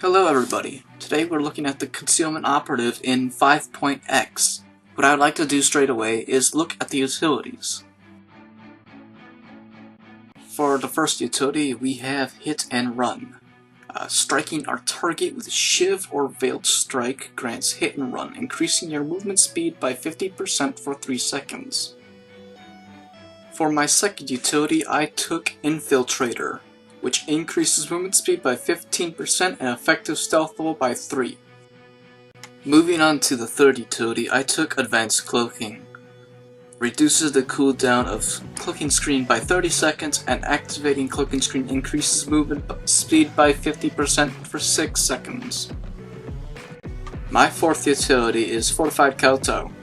Hello everybody. Today we're looking at the Concealment operative in 5.x. What I would like to do straight away is look at the utilities. For the first utility we have Hit and Run. Striking our target with Shiv or Veiled Strike grants Hit and Run, increasing your movement speed by 50% for 3 seconds. For my second utility I took Infiltrator, which increases movement speed by 15% and effective stealth level by 3. Moving on to the third utility, I took Advanced Cloaking. Reduces the cooldown of Cloaking Screen by 30 seconds, and activating Cloaking Screen increases movement speed by 50% for 6 seconds. My fourth utility is Fortified Koto.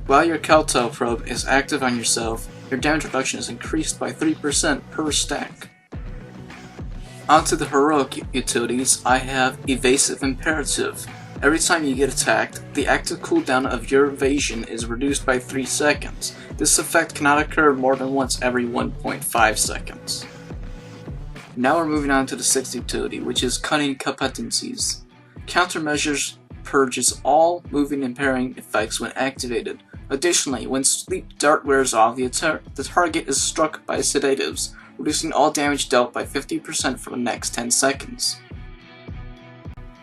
While your Koto probe is active on yourself, your damage reduction is increased by 3% per stack. Onto the heroic utilities, I have Evasive Imperative. Every time you get attacked, the active cooldown of your evasion is reduced by 3 seconds. This effect cannot occur more than once every 1.5 seconds. Now we're moving on to the sixth utility, which is Cunning Competencies. Countermeasures purges all moving impairing effects when activated. Additionally, when Sleep Dart wears off, the target is struck by sedatives, reducing all damage dealt by 50% for the next 10 seconds.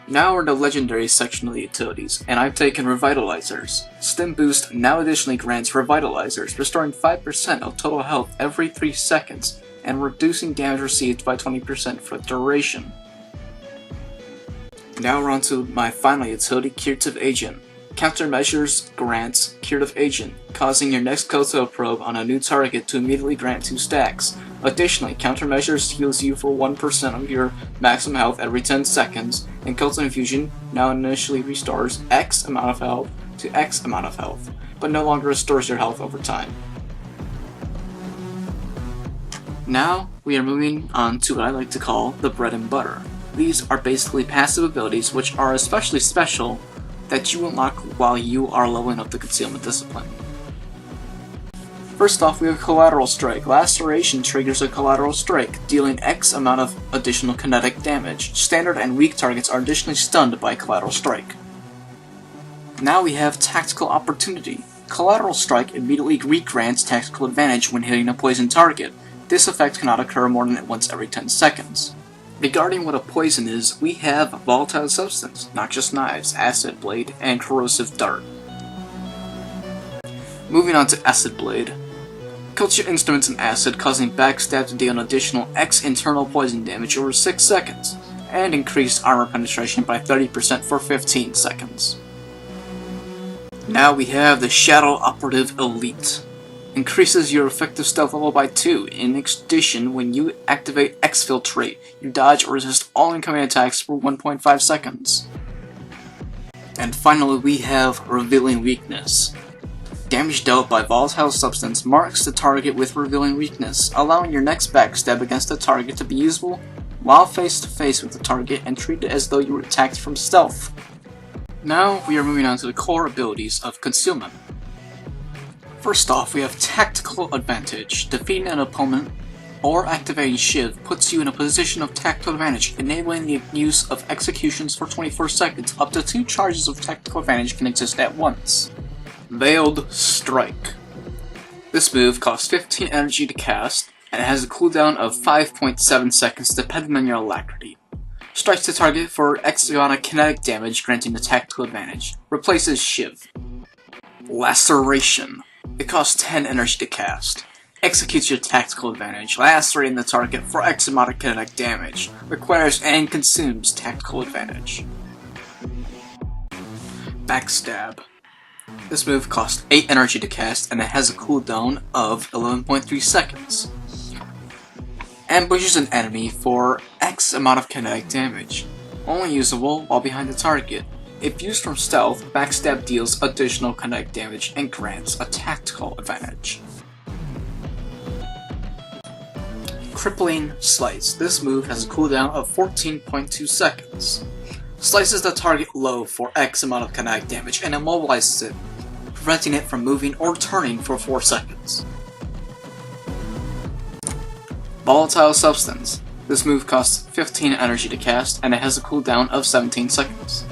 Now we're in the legendary section of the utilities, and I've taken Revitalizers. Stim Boost now additionally grants Revitalizers, restoring 5% of total health every 3 seconds, and reducing damage received by 20% for the duration. Now we're on to my final utility, Curative Agent. Countermeasures grants Curative Agent, causing your next Koto probe on a new target to immediately grant 2 stacks. Additionally, Countermeasures heals you for 1% of your maximum health every 10 seconds, and Koto Infusion now initially restores X amount of health to X amount of health, but no longer restores your health over time. Now we are moving on to what I like to call the bread and butter. These are basically passive abilities which are especially special that you unlock while you are leveling up the Concealment discipline. First off, we have Collateral Strike. Laceration triggers a Collateral Strike, dealing X amount of additional kinetic damage. Standard and weak targets are additionally stunned by Collateral Strike. Now we have Tactical Opportunity. Collateral Strike immediately re-grants tactical advantage when hitting a poison target. This effect cannot occur more than once every 10 seconds. Regarding what a poison is, we have Volatile Substance, Noxious Knives, Acid Blade, and Corrosive Dart. Moving on to Acid Blade. Coats your instruments in acid, causing Backstab to deal an additional X internal poison damage over 6 seconds, and increase armor penetration by 30% for 15 seconds. Now we have the Shadow Operative Elite. Increases your effective stealth level by 2. In addition, when you activate Exfiltrate, you dodge or resist all incoming attacks for 1.5 seconds. And finally we have Revealing Weakness. Damage dealt by Volatile Substance marks the target with Revealing Weakness, allowing your next backstab against the target to be usable while face to face with the target and treated as though you were attacked from stealth. Now we are moving on to the core abilities of Concealment. First off, we have Tactical Advantage. Defeating an opponent or activating Shiv puts you in a position of tactical advantage, enabling the use of executions for 24 seconds. Up to 2 charges of tactical advantage can exist at once. Veiled Strike. This move costs 15 energy to cast, and it has a cooldown of 5.7 seconds depending on your alacrity. Strikes the target for X amount of kinetic damage, granting a tactical advantage. Replaces Shiv. Laceration. It costs 10 energy to cast. Executes your tactical advantage, lacerating the target for X amount of kinetic damage. Requires and consumes tactical advantage. Backstab. This move costs 8 energy to cast, and it has a cooldown of 11.3 seconds. Ambushes an enemy for X amount of kinetic damage. Only usable while behind the target. If used from stealth, Backstab deals additional kinetic damage and grants a tactical advantage. Crippling Slice. This move has a cooldown of 14.2 seconds. Slices the target low for X amount of kinetic damage and immobilizes it, preventing it from moving or turning for 4 seconds. Volatile Substance. This move costs 15 energy to cast, and it has a cooldown of 17 seconds.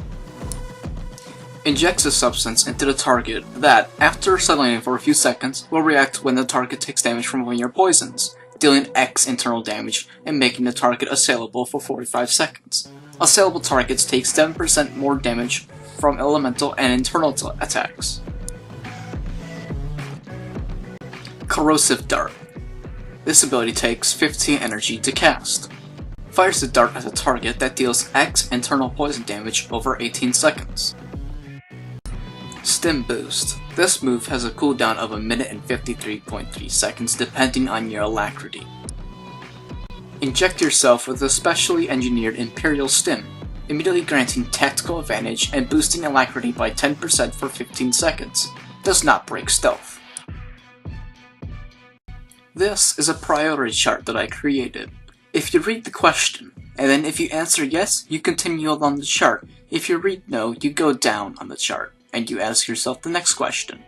Injects a substance into the target that, after settling for a few seconds, will react when the target takes damage from one of your poisons, dealing X internal damage and making the target assailable for 45 seconds. Assailable targets take 7% more damage from elemental and internal attacks. Corrosive Dart. This ability takes 15 energy to cast. Fires the dart at a target that deals X internal poison damage over 18 seconds. Stim Boost. This move has a cooldown of 1 minute and 53.3 seconds depending on your alacrity. Inject yourself with a specially engineered Imperial Stim, immediately granting tactical advantage and boosting alacrity by 10% for 15 seconds. Does not break stealth. This is a priority chart that I created. If you read the question, and then if you answer yes, you continue along the chart. If you read no, you go down on the chart, and you ask yourself the next question.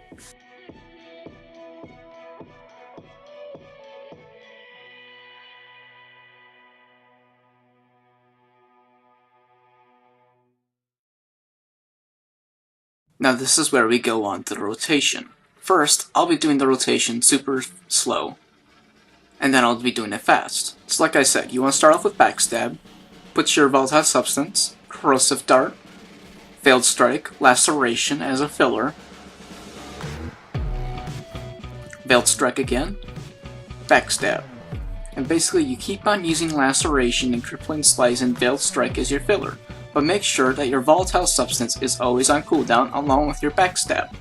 Now this is where we go on to the rotation. First, I'll be doing the rotation super slow, and then I'll be doing it fast. So like I said, you want to start off with Backstab, put your Volatile Substance, Corrosive Dart, Veiled Strike, Laceration as a filler, Veiled Strike again, Backstab. And basically you keep on using Laceration and Crippling Slice and Veiled Strike as your filler, but make sure that your Volatile Substance is always on cooldown along with your Backstab.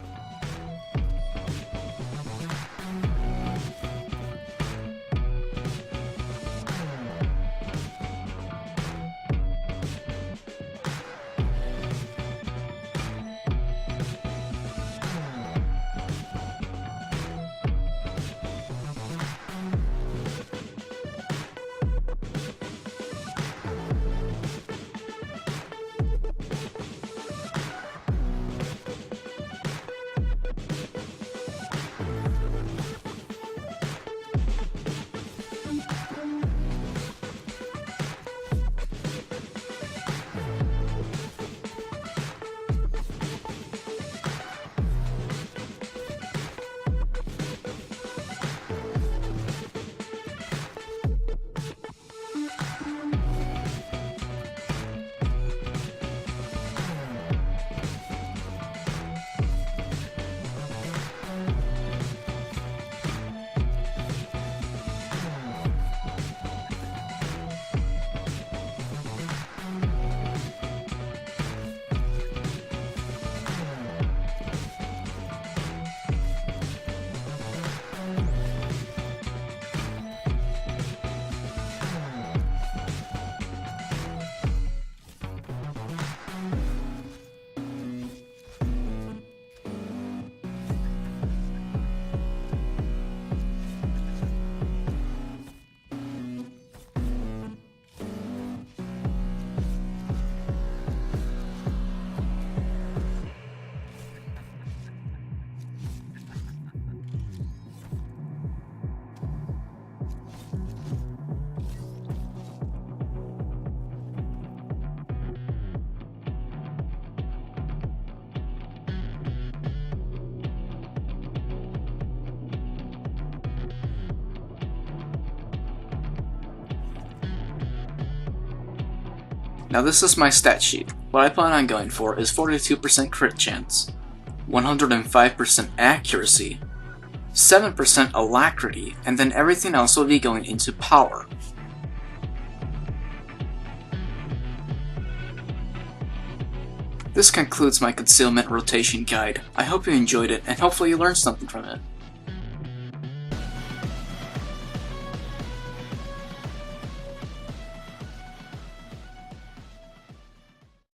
Now this is my stat sheet. What I plan on going for is 42% crit chance, 105% accuracy, 7% alacrity, and then everything else will be going into power. This concludes my concealment rotation guide. I hope you enjoyed it and hopefully you learned something from it.